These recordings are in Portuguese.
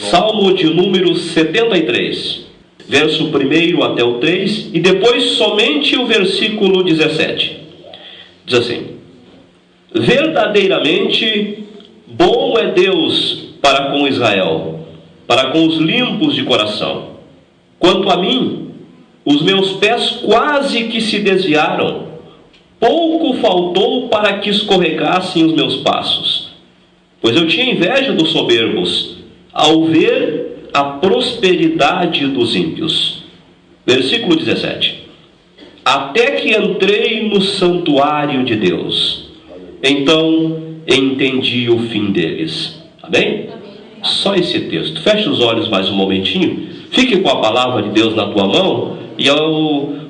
Salmo de número 73, verso 1 até o 3, e depois somente o versículo 17. Diz assim: verdadeiramente bom é Deus para com Israel, para com os limpos de coração. Quanto a mim, os meus pés quase que se desviaram, pouco faltou para que escorregassem os meus passos, pois eu tinha inveja dos soberbos, ao ver a prosperidade dos ímpios. Versículo 17: até que entrei no santuário de Deus, então entendi o fim deles. Amém? Só esse texto. Feche os olhos mais um momentinho, fique com a palavra de Deus na tua mão, e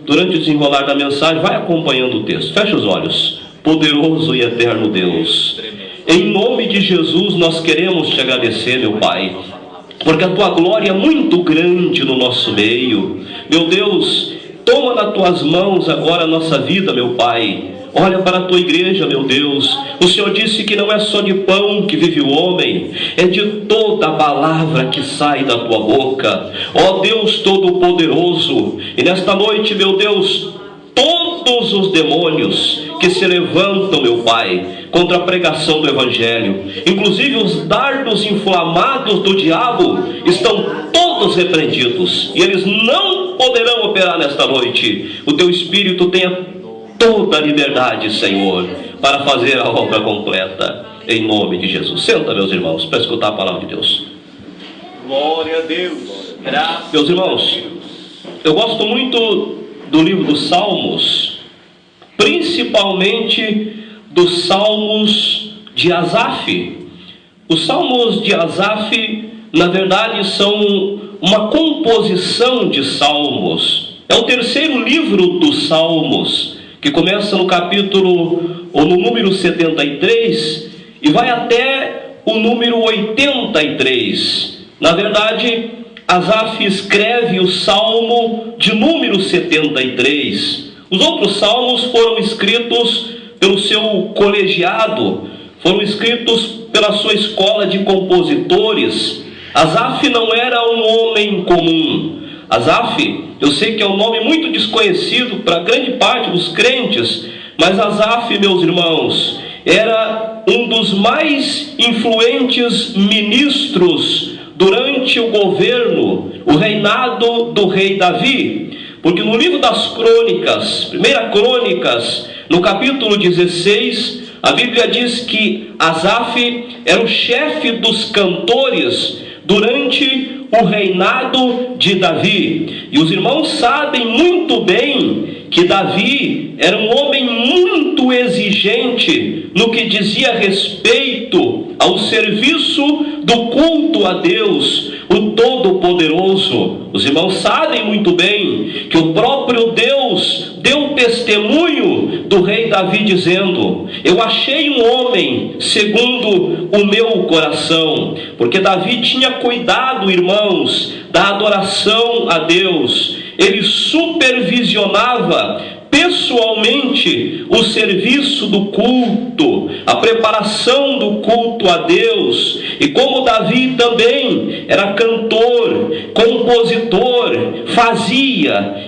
durante o desenrolar da mensagem vai acompanhando o texto. Feche os olhos. Poderoso e eterno Deus, em nome de Jesus nós queremos te agradecer, meu Pai, porque a tua glória é muito grande no nosso meio. Meu Deus, toma nas tuas mãos agora a nossa vida, meu Pai. Olha para a tua igreja, meu Deus. O Senhor disse que não é só de pão que vive o homem, é de toda a palavra que sai da tua boca. Ó Deus Todo-Poderoso, e nesta noite, meu Deus, todos os demônios que se levantam, meu Pai, contra a pregação do Evangelho, inclusive os dardos inflamados do diabo, estão todos repreendidos, e eles não poderão operar nesta noite. O teu Espírito tenha toda a liberdade, Senhor, para fazer a obra completa, em nome de Jesus. Senta, meus irmãos, para escutar a palavra de Deus. Glória a Deus. Graças, meus irmãos, eu gosto muito do livro dos Salmos, principalmente dos Salmos de Asaf. Os Salmos de Asaf, na verdade, são uma composição de salmos. É o terceiro livro dos Salmos, que começa no capítulo, ou no número 73, e vai até o número 83. Na verdade, Asaf escreve o Salmo de número 73. Os outros salmos foram escritos pelo seu colegiado, foram escritos pela sua escola de compositores. Asaf não era um homem comum. Asaf, eu sei que é um nome muito desconhecido para grande parte dos crentes, mas Asaf, meus irmãos, era um dos mais influentes ministros durante o governo, o reinado do rei Davi. Porque no livro das Crônicas, 1 Crônicas, no capítulo 16, a Bíblia diz que Asaf era o chefe dos cantores durante o reinado de Davi. E os irmãos sabem muito bem que Davi era um homem muito exigente no que dizia respeito ao serviço do culto a Deus, o Todo-Poderoso. Os irmãos sabem muito bem que o próprio Deus deu testemunho do rei Davi dizendo: eu achei um homem segundo o meu coração. Porque Davi tinha cuidado, irmãos, da adoração a Deus. Ele supervisionava pessoalmente o serviço do culto, a preparação do culto a Deus. E como Davi também era cantor, compositor,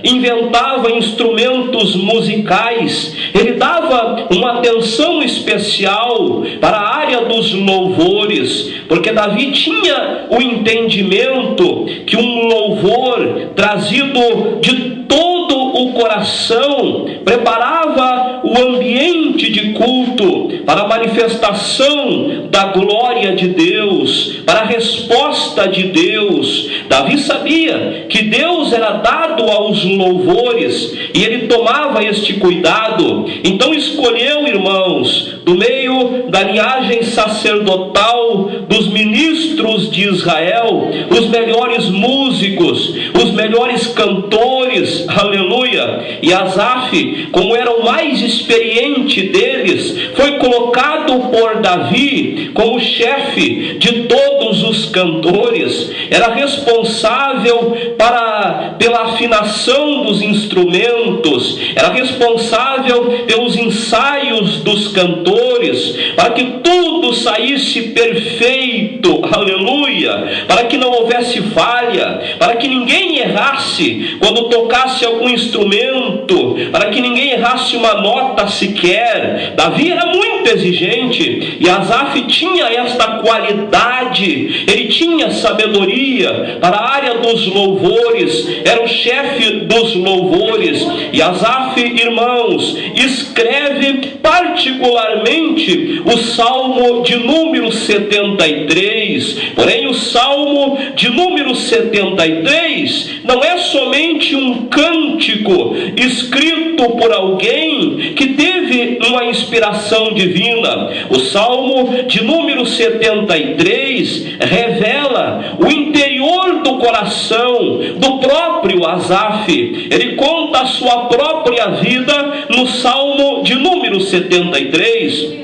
inventava instrumentos musicais, ele dava uma atenção especial para a área dos louvores, porque Davi tinha o entendimento que um louvor trazido de todo o coração preparava o ambiente de culto para a manifestação da glória de Deus, para a resposta de Deus. Davi sabia que Deus era dado aos louvores e ele tomava este cuidado. Então escolheu, irmãos, do meio da linhagem sacerdotal dos ministros de Israel, os melhores músicos, os melhores cantores, aleluia. E Asaf, como era o mais experiente deles, foi colocado colocado por Davi como chefe de todos os cantores, era responsável pela afinação dos instrumentos, era responsável pelos ensaios dos cantores, para que tudo saísse perfeito, aleluia, para que não houvesse falha, para que ninguém errasse quando tocasse algum instrumento, para que ninguém errasse uma nota sequer. Davi era muito exigente, e Asaf tinha esta qualidade, ele tinha sabedoria para a área dos louvores, era o chefe dos louvores. E Asaf, irmãos, escreve particularmente o Salmo de número 73. Porém, o Salmo de número 73 não é somente um cântico escrito por alguém que teve uma inspiração divina. O Salmo de número 73 revela o interior do coração do próprio Asaf. Ele conta a sua própria vida no Salmo de número 73.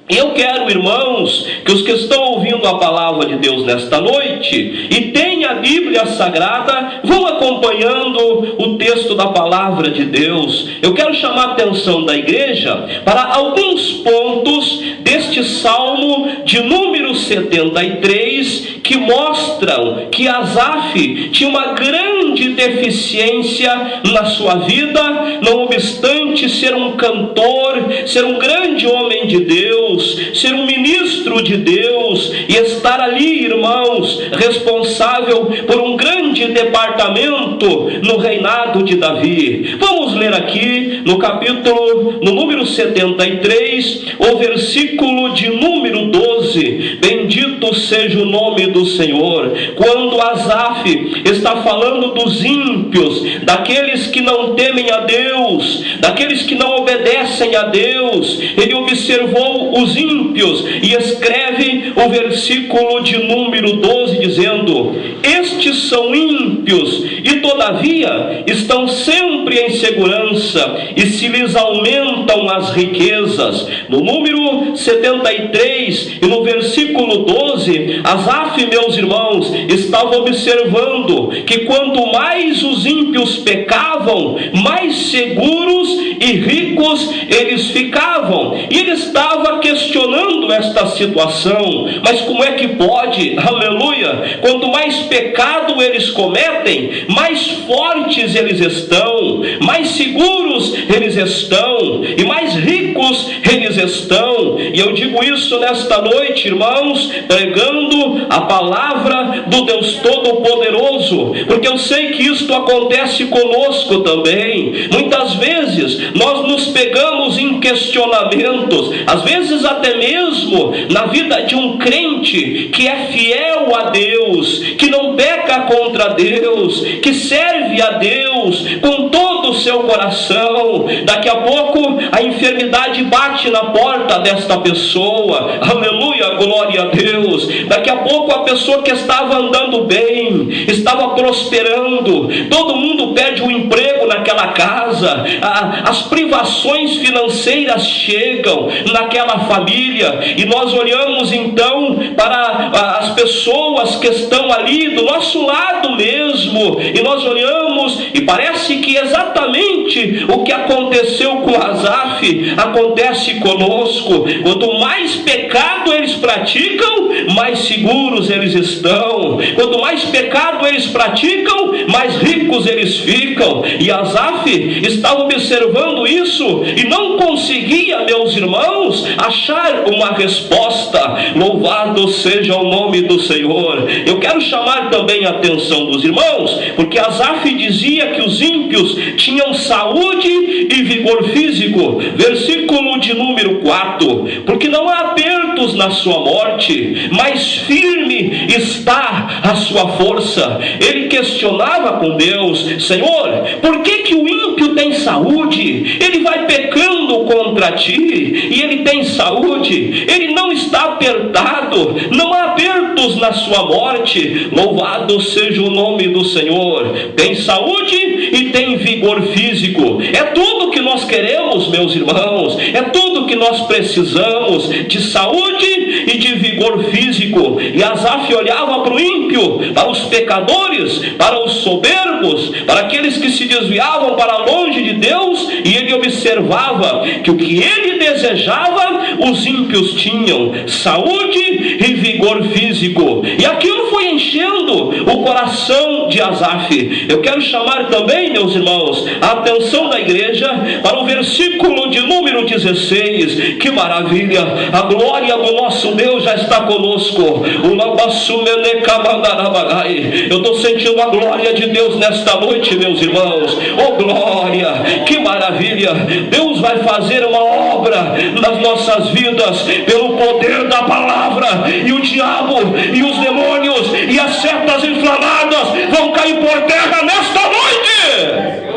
E eu quero, irmãos, que os que estão ouvindo a palavra de Deus nesta noite e têm a Bíblia Sagrada, vão acompanhando o texto da palavra de Deus. Eu quero chamar a atenção da igreja para alguns pontos deste Salmo de número 73, que mostram que Asaf tinha uma grande deficiência na sua vida, não obstante ser um cantor, ser um grande homem de Deus, ser um ministro de Deus e estar ali, irmãos, responsável por um grande departamento no reinado de Davi. Vamos ler aqui no número 73, o versículo de número 12. Bendito seja o nome do Senhor. Quando Asaf está falando dos ímpios, daqueles que não temem a Deus, daqueles que não obedecem a Deus, ele observou os ímpios e escreve o versículo de número 12 dizendo: estes são ímpios e todavia estão sempre em segurança, e se lhes aumentam as riquezas. No número 73 e no versículo 12, Asaf, meus irmãos, estava observando que quanto mais os ímpios pecavam, mais seguros e ricos eles ficavam. E ele estava questionando esta situação: mas como é que pode, aleluia, quanto mais pecado eles cometem, mais fortes eles estão, mais seguros eles estão e mais ricos eles estão. E eu digo isso nesta noite, irmãos, pregando a palavra do Deus Todo-Poderoso, porque eu sei que isto acontece conosco também. Muitas vezes nós nos pegamos em questionamentos, às vezes até mesmo na vida de um crente que é fiel a Deus, que não peca contra Deus, que serve a Deus com todo o seu coração. Daqui a pouco a enfermidade bate na porta desta pessoa, aleluia, glória a Deus. Daqui a pouco a pessoa que estava andando bem, estava prosperando, todo mundo perde um emprego naquela casa, as privações financeiras chegam naquela família, e nós olhamos então para as pessoas que estão ali do nosso lado mesmo, e nós olhamos e parece que exatamente o que aconteceu com Asaf acontece conosco. Quanto mais pecado eles praticam, mais seguros eles estão. Quanto mais pecado eles praticam, mais ricos eles ficam. E Asaf estava observando isso e não conseguia, meus irmãos, achar uma resposta. Louvado seja o nome do Senhor. Eu quero chamar também a atenção dos irmãos, porque Asaf dizia que os ímpios tinham saúde e vigor físico. Versículo de número 4: porque não há apertos na sua morte, mas firme está a sua força. Ele questionava com Deus: Senhor, por que o ímpio tem saúde? Ele vai pecando contra ti e ele tem saúde, ele não está apertado, não há apertos na sua morte. Louvado seja o nome do Senhor. Tem saúde e tem vigor físico. É tudo que nós queremos, meus irmãos, é tudo que nós precisamos, de saúde e de vigor físico. E Asaf olhava para o ímpio, para os pecadores, para os soberbos, para aqueles que se desviavam para longe de Deus, e ele observava que o que ele desejava, os ímpios tinham: saúde e vigor físico. E aquilo foi enchendo o coração de Asaf. Eu quero chamar também, meus irmãos, a atenção da igreja para o versículo de número 16. Que maravilha! A glória do nosso Deus já está conosco. Eu estou sentindo a glória de Deus nesta noite, meus irmãos. Oh glória, que maravilha! Deus vai fazer uma obra nas nossas vidas pelo poder da palavra, e o diabo e os demônios e as setas inflamadas vão cair por terra nesta noite.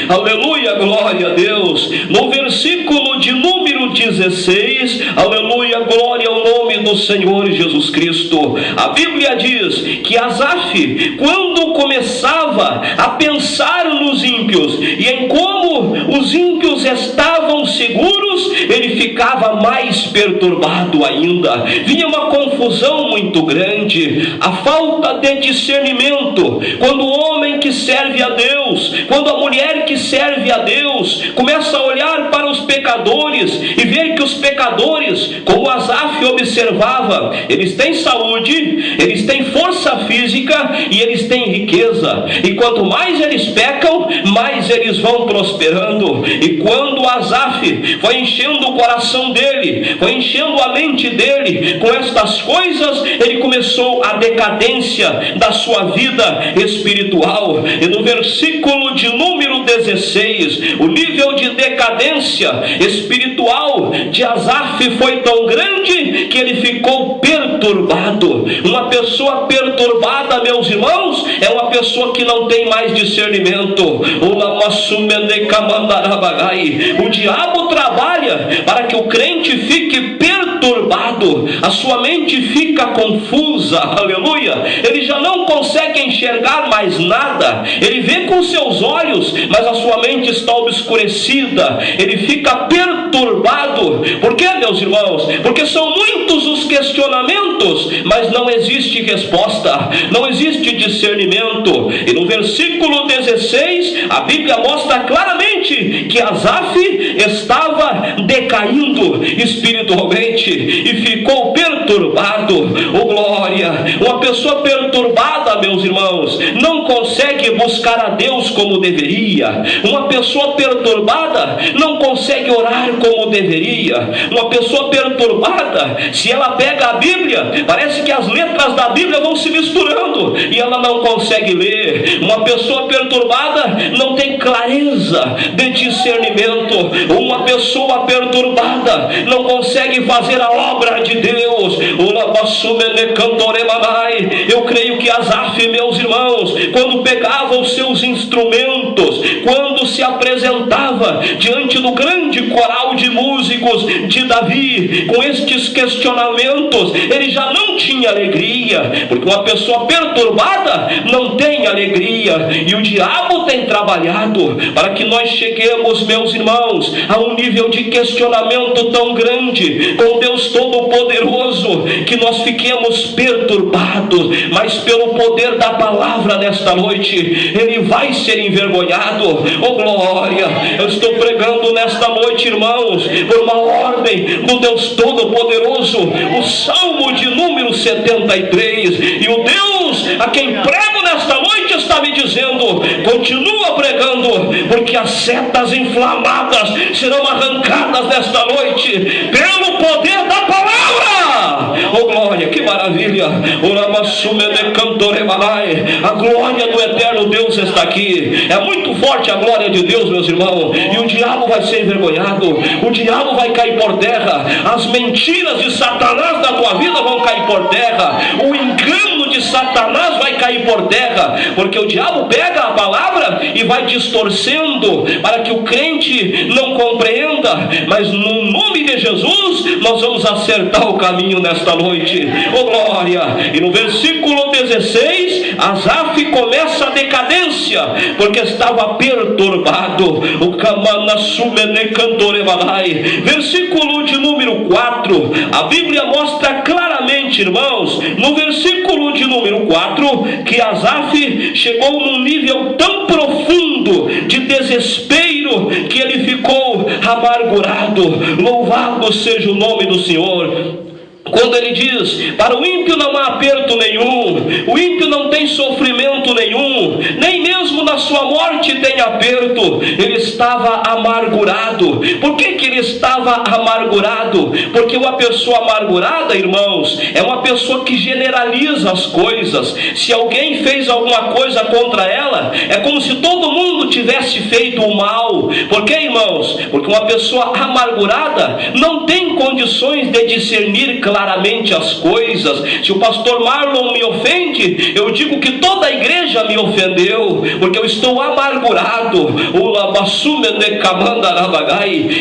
Aleluia, glória a Deus. No versículo de número 16, aleluia, glória ao nome do Senhor Jesus Cristo. A Bíblia diz que Asaf, quando começava a pensar nos ímpios e em como os ímpios estavam seguros, ele ficava mais perturbado ainda. Vinha uma confusão muito grande, a falta de discernimento. Quando o homem que serve a Deus, quando a mulher que serve a Deus começa a olhar para os pecadores e ver que os pecadores, como Asaf observava, eles têm saúde, eles têm força física e eles têm riqueza, e quanto mais eles pecam, mais eles vão prosperando. E quando Asaf foi enchendo o coração dele, foi enchendo a mente dele com estas coisas, ele começou a decadência da sua vida espiritual. E no versículo de número 16, o nível de decadência espiritual de Asaf foi tão grande que ele ficou perturbado. Uma pessoa perturbada, meus irmãos, é uma pessoa que não tem mais discernimento. O diabo trabalha para que o crente fique perturbado, a sua mente fica confusa, aleluia. Ele já não consegue enxergar mais nada, ele vê com seus olhos, mas a sua mente está obscurecida, ele fica perturbado. Por quê, meus irmãos? Porque são muitos os questionamentos, mas não existe resposta, não existe discernimento. E no versículo 16, a Bíblia mostra claramente que Asaf estava decaindo espiritualmente e ficou perturbado. Oh glória! Uma pessoa perturbada, meus irmãos, não consegue buscar a Deus como deveria. Uma pessoa perturbada não consegue orar como deveria. Uma pessoa perturbada, se ela pega a Bíblia, parece que as letras da Bíblia vão se misturando e ela não consegue ler. Uma pessoa perturbada não tem clareza de discernimento. Uma pessoa perturbada não consegue fazer a obra de Deus. Eu creio que Asaf, meus irmãos, quando pegava os seus instrumentos, quando se apresentava diante do grande coral de músicos de Davi, com estes questionamentos, ele já não tinha alegria, porque uma pessoa perturbada não tem alegria, e o diabo tem trabalhado para que nós cheguemos, meus irmãos, a um nível de questionamento tão grande com Deus Todo-Poderoso, que nós fiquemos perturbados, mas pelo poder da palavra nesta noite, ele vai ser envergonhado. Oh glória! Eu estou pregando nesta noite, irmãos, por uma ordem do Deus Todo-Poderoso, o Salmo de número 73, e o Deus a quem prego nesta noite está me dizendo: continua pregando, porque as setas inflamadas serão arrancadas nesta noite pelo poder da palavra. Oh glória, que maravilha! A glória do eterno Deus está aqui. É muito forte a glória de Deus, meus irmãos, e o diabo vai ser envergonhado, o diabo vai cair por terra, as mentiras de Satanás na tua vida vão cair por terra, o engano de Satanás vai cair por terra, porque o diabo pega a palavra e vai distorcendo para que o crente não compreenda. Mas no nome de Jesus nós vamos acertar o caminho nesta noite. Oh glória! E no versículo 16, Asaf começa a decadência, porque estava perturbado. O Kamana Sumene Cantoremalai. Versículo de número 4, a Bíblia mostra claramente, irmãos, no versículo de número 4, que Asaf chegou num nível tão profundo de desespero que ele ficou amargurado. Louvado seja o nome do Senhor. Quando ele diz, para o ímpio não há aperto nenhum, o ímpio não tem sofrimento nenhum, nem mesmo na sua morte tem aperto. Ele estava amargurado. Por que ele estava amargurado? Porque uma pessoa amargurada, irmãos, é uma pessoa que generaliza as coisas. Se alguém fez alguma coisa contra ela, é como se todo mundo tivesse feito o mal. Por que, irmãos? Porque uma pessoa amargurada não tem condições de discernir claramente as coisas. Se o pastor Marlon me ofende, eu digo que toda a igreja me ofendeu, porque eu estou amargurado.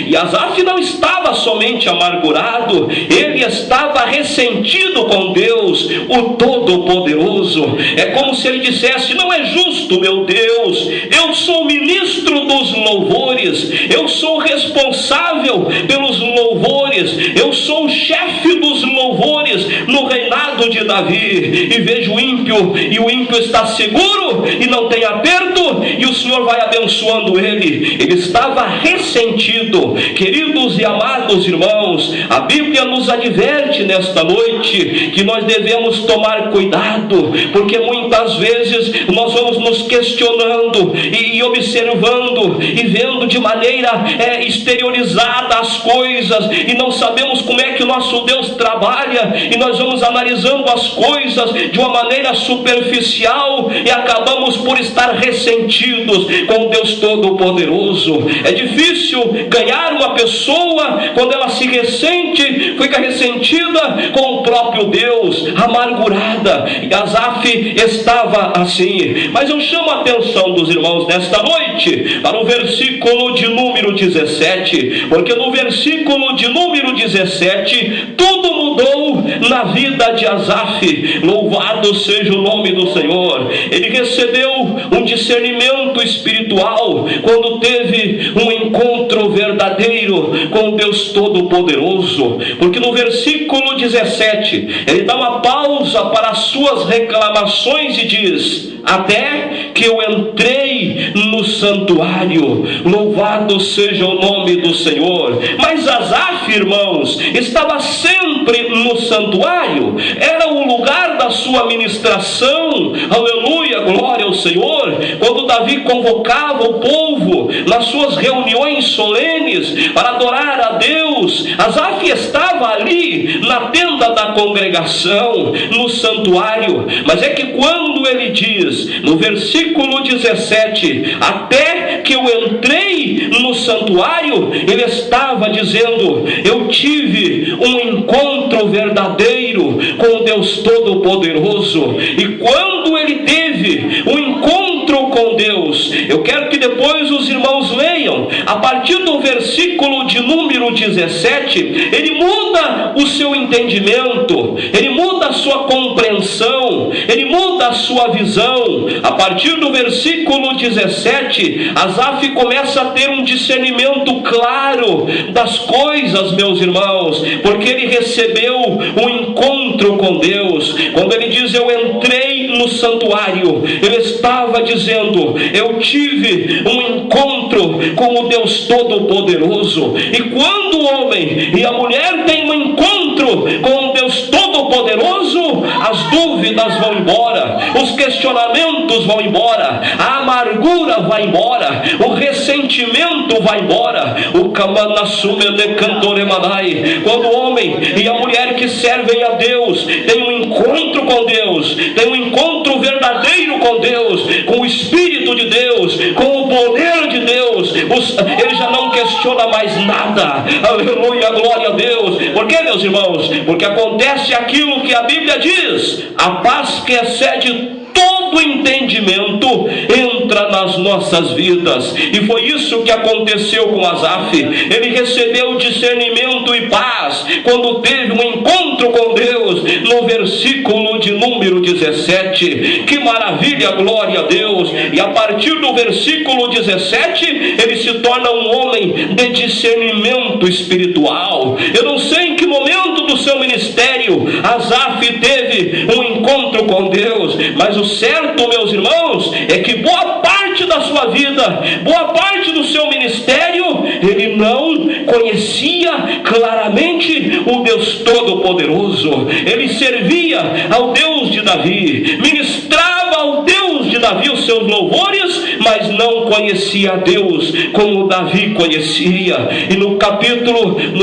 E Asaf não estava somente amargurado, ele estava ressentido com Deus, o Todo-Poderoso. É como se ele dissesse: não é justo, meu Deus, eu sou ministro dos louvores, eu sou responsável pelos louvores, eu sou o chefe dos louvores no reinado de Davi, e vejo o ímpio, e o ímpio está seguro e não tem aperto, e o Senhor vai abençoando ele. Ele estava ressentido. Queridos e amados irmãos, a Bíblia nos adverte nesta noite que nós devemos tomar cuidado, porque muitas vezes nós vamos nos questionando e observando e vendo de maneira exteriorizada as coisas, e não sabemos como é que o nosso Deus trabalha, e nós vamos analisando as coisas de uma maneira superficial e acabamos por estar ressentidos com Deus Todo-Poderoso. É difícil ganhar uma pessoa quando ela se ressente, fica ressentida com o próprio Deus, amargurada. E Asaf estava assim. Mas eu chamo a atenção dos irmãos nesta noite para o versículo de número 17, porque no versículo de número 17 tudo mudou na vida de Asaf. Louvado seja o nome do Senhor. Ele recebeu um discernimento espiritual quando teve um encontro verdadeiro com Deus Todo-Poderoso, porque no versículo 17 ele dá uma pausa para as suas reclamações e diz: até que eu entrei no santuário. Louvado seja o nome do Senhor. Mas Asaf, irmãos, estava sempre no santuário, era o lugar da sua ministração. Aleluia, glória ao Senhor. Quando Davi convocava o povo nas suas reuniões solenes para adorar a Deus, Asaf estava ali na tenda da congregação, no santuário. Mas é que quando ele diz no versículo 17, até que eu entrei no santuário, ele estava dizendo: eu tive um encontro verdadeiro com Deus Todo-Poderoso. E quando ele teve um encontro com Deus, eu quero que depois os irmãos leiam, a partir do versículo de número 17, ele muda o seu entendimento, ele muda a sua compreensão, ele muda a sua visão. A partir do versículo 17, Asaf começa a ter um discernimento claro das coisas, meus irmãos, porque ele recebeu um encontro com Deus. Quando ele diz eu entrei no santuário, ele estava dizendo: eu tive um encontro com o Deus Todo-Poderoso. E quando o homem e a mulher têm um encontro com o Deus Todo-Poderoso, as dúvidas vão embora, os questionamentos vão embora, a amargura vai embora, o ressentimento vai embora. O Kamanasume de Cantoremanai. Quando o homem e a mulher que servem a Deus têm um encontro com Deus, têm um encontro verdadeiro com Deus, com o Espírito de Deus, com o poder de Deus, ele já não questiona mais nada. Aleluia, glória a Deus. Por quê, meus irmãos? Porque acontece aquilo que a Bíblia diz: a paz que excede todo entendimento entra nas nossas vidas. E foi isso que aconteceu com Asaf. Ele recebeu discernimento e paz quando teve um encontro com Deus, no versículo de número 17. Que maravilha, glória a Deus! E a partir do versículo 17 ele se torna um homem de discernimento espiritual. Eu não sei em que momento do seu ministério Asaf teve um encontro com Deus, mas o certo, meus irmãos, é que boa parte da sua vida, boa parte do seu ministério, ele não conhecia claramente o Deus Todo-Poderoso. Ele servia ao Deus de Davi, ministrava ao Deus de Davi os seus louvores, mas não conhecia a Deus como Davi conhecia. E no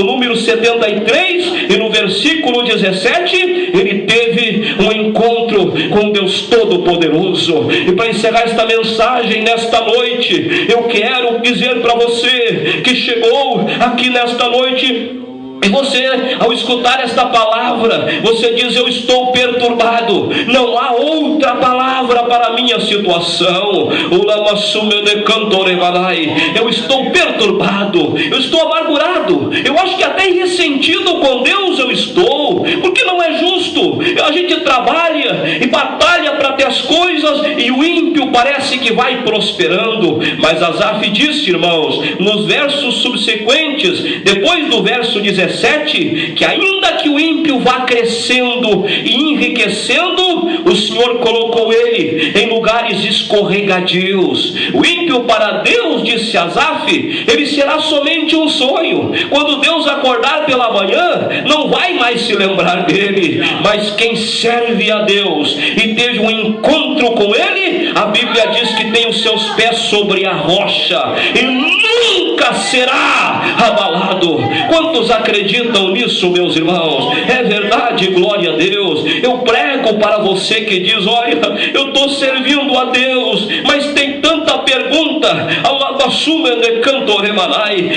número 73 e no versículo 17, ele teve um encontro com Deus Todo-Poderoso. E para encerrar esta mensagem nesta noite, eu quero dizer para você que chegou aqui nesta noite, e você, ao escutar esta palavra, você diz: eu estou perturbado, não há outra palavra para a minha situação. Eu estou perturbado, eu estou amargurado, eu acho que até ressentido com Deus eu estou, porque não é justo. A gente trabalha e batalha para ter as coisas, e o ímpio parece que vai prosperando. Mas Asaf disse, irmãos, nos versos subsequentes, depois do verso 17, que ainda que o ímpio vá crescendo e enriquecendo, o Senhor colocou ele em lugares escorregadios. O ímpio para Deus, disse Asaf, ele será somente um sonho. Quando Deus acordar pela manhã, não vai mais se lembrar dele. Mas quem serve a Deus e teve um encontro com ele, a Bíblia diz que tem os seus pés sobre a rocha e nunca será abalado. Quantos acreditam nisso, meus irmãos? É verdade, glória a Deus. Eu prego para você que diz: olha, eu estou servindo a Deus, mas tem tanta pergunta.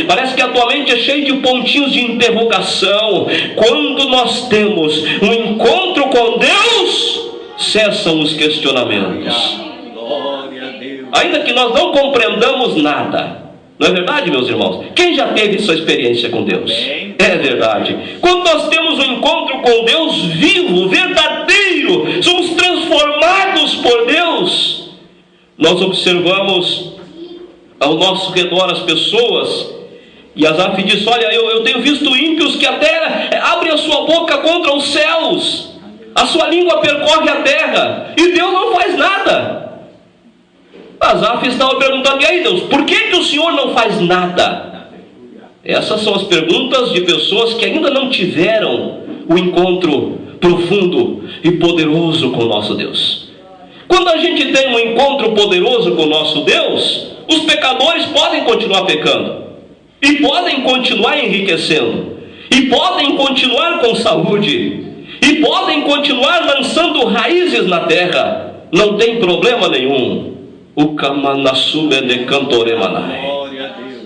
Parece que a tua mente é cheia de pontinhos de interrogação. Quando nós temos um encontro com Deus, cessam os questionamentos. Ainda que nós não compreendamos nada. Não é verdade, meus irmãos? Quem já teve essa experiência com Deus? É verdade. Quando nós temos um encontro com Deus vivo, verdadeiro, somos transformados por Deus, nós observamos ao nosso redor as pessoas, e Asaf diz: olha, eu tenho visto ímpios que até abrem a sua boca contra os céus, a sua língua percorre a terra, e Deus não faz nada. Asaf estava perguntando: e aí, Deus, por que o Senhor não faz nada? Essas são as perguntas de pessoas que ainda não tiveram o encontro profundo e poderoso com o nosso Deus. Quando a gente tem um encontro poderoso com o nosso Deus, os pecadores podem continuar pecando, e podem continuar enriquecendo, e podem continuar com saúde, e podem continuar lançando raízes na terra. Não tem problema nenhum.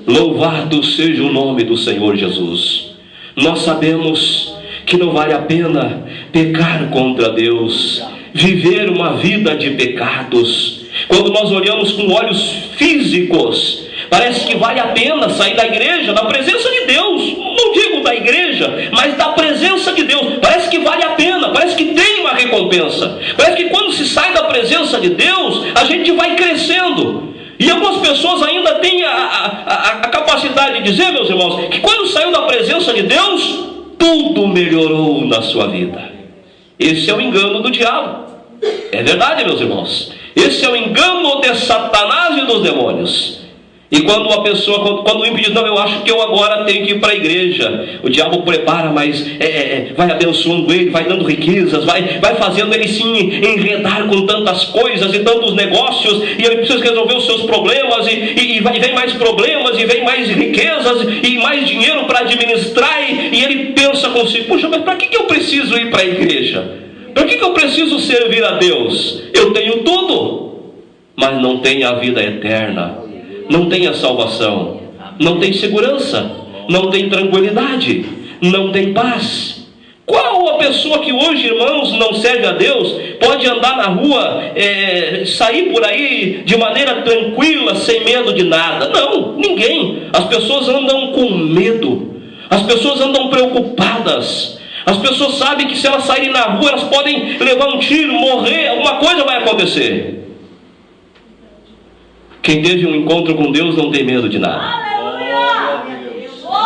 Louvado seja o nome do Senhor Jesus. Nós sabemos que não vale a pena pecar contra Deus, viver uma vida de pecados. Quando nós olhamos com olhos físicos, parece que vale a pena sair da igreja, da presença de Deus. Não digo da igreja, mas da presença de Deus. Parece que vale a pena, parece que tem uma recompensa. Parece que quando se sai da presença de Deus, a gente vai crescendo. E algumas pessoas ainda têm a capacidade de dizer, meus irmãos, que quando saiu da presença de Deus, tudo melhorou na sua vida. Esse é o engano do diabo. É verdade, meus irmãos. Esse é o engano de Satanás e dos demônios. E quando o ímpio diz: não, eu acho que eu agora tenho que ir para a igreja, o diabo prepara, mas vai abençoando ele, vai dando riquezas, vai fazendo ele se enredar com tantas coisas e tantos negócios, e ele precisa resolver os seus problemas, e vem mais problemas, e vem mais riquezas, e mais dinheiro para administrar, e ele pensa consigo: puxa, mas para que eu preciso ir para a igreja? Para que eu preciso servir a Deus? Eu tenho tudo, mas não tenho a vida eterna. Não tem a salvação, não tem segurança, não tem tranquilidade, não tem paz. Qual pessoa que hoje, irmãos, não serve a Deus, pode andar na rua, sair por aí de maneira tranquila, sem medo de nada. Não, ninguém. As pessoas andam com medo, as pessoas andam preocupadas. As pessoas sabem que se elas saírem na rua, elas podem levar um tiro, morrer, alguma coisa vai acontecer. Quem teve um encontro com Deus não tem medo de nada.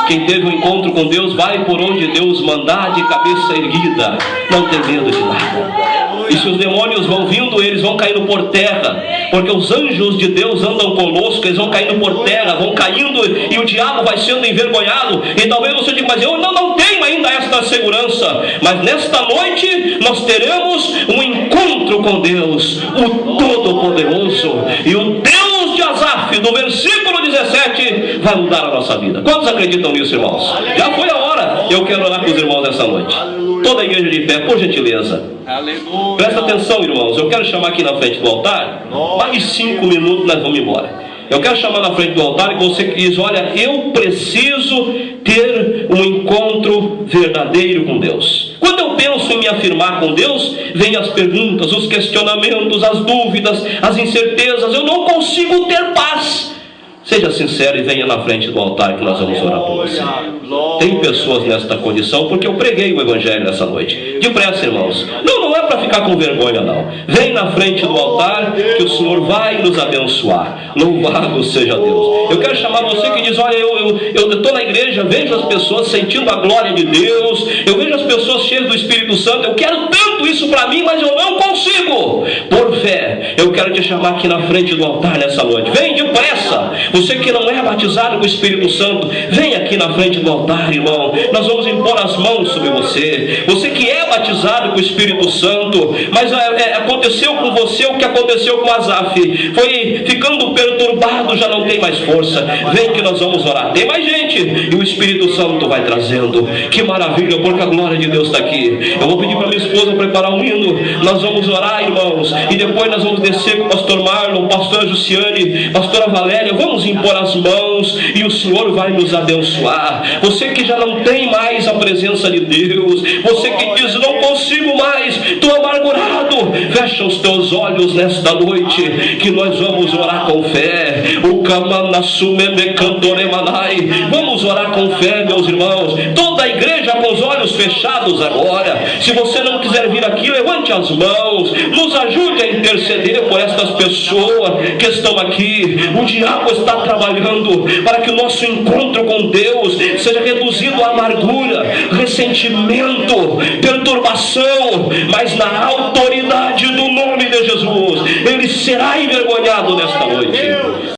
Quem teve um encontro com Deus vai por onde Deus mandar, de cabeça erguida, não tem medo de nada. E se os demônios vão vindo, eles vão caindo por terra, porque os anjos de Deus andam conosco, eles vão caindo por terra, vão caindo, e o diabo vai sendo envergonhado. E talvez você diga, mas eu não tenho ainda esta segurança. Mas nesta noite nós teremos um encontro com Deus, o Todo-Poderoso. E o Deus de Asaf, do versículo 17, vai mudar a nossa vida. Quantos acreditam nisso, irmãos? Já foi a hora. Eu quero orar com os irmãos nessa noite. Toda a igreja de pé, por gentileza. Aleluia. Presta atenção, irmãos. Eu quero chamar aqui na frente do altar. Mais 5 minutos nós vamos embora. Eu quero chamar na frente do altar e você que diz, olha, eu preciso ter um encontro verdadeiro com Deus. Quando eu penso em me afirmar com Deus, vêm as perguntas, os questionamentos, as dúvidas, as incertezas. Eu não consigo ter paz. Seja sincero e venha na frente do altar que nós vamos orar por você. Tem pessoas nesta condição porque eu preguei o evangelho nessa noite. Depressa, irmãos. Não é para ficar com vergonha, não. Vem na frente do altar que o Senhor vai nos abençoar. Louvado seja Deus. Eu quero chamar você que diz, olha, eu estou na igreja, vejo as pessoas sentindo a glória de Deus, eu vejo as pessoas cheias do Espírito Santo, eu quero tanto isso para mim, mas eu não consigo. Por fé, eu quero te chamar aqui na frente do altar nessa noite. Vem depressa. Você que não é batizado com o Espírito Santo, vem aqui na frente do altar, irmão. Nós vamos impor as mãos sobre você. Você que é batizado com o Espírito Santo, mas aconteceu com você o que aconteceu com Asaf. Foi ficando perturbado, já não tem mais força. Vem que nós vamos orar. Tem mais gente e o Espírito Santo vai trazendo. Que maravilha, porque a glória de Deus está aqui. Eu vou pedir para minha esposa preparar um hino. Nós vamos orar, irmãos, e depois nós vamos descer com o pastor Marlon, pastor Jussiane, pastora Valéria. Vamos impor as mãos e o Senhor vai nos abençoar. Você que já não tem mais a presença de Deus, você que diz, não consigo mais, estou amargurado, fecha os teus olhos nesta noite que nós vamos orar com fé. Vamos orar com fé, meus irmãos. Toda a igreja com os olhos fechados agora. Se você não quiser vir aqui, levante as mãos, nos ajude a interceder por estas pessoas que estão aqui. O diabo está trabalhando para que o nosso encontro com Deus seja reduzido a amargura, ressentimento, perturbação, mas na autoridade do nome de Jesus, ele será envergonhado nesta noite.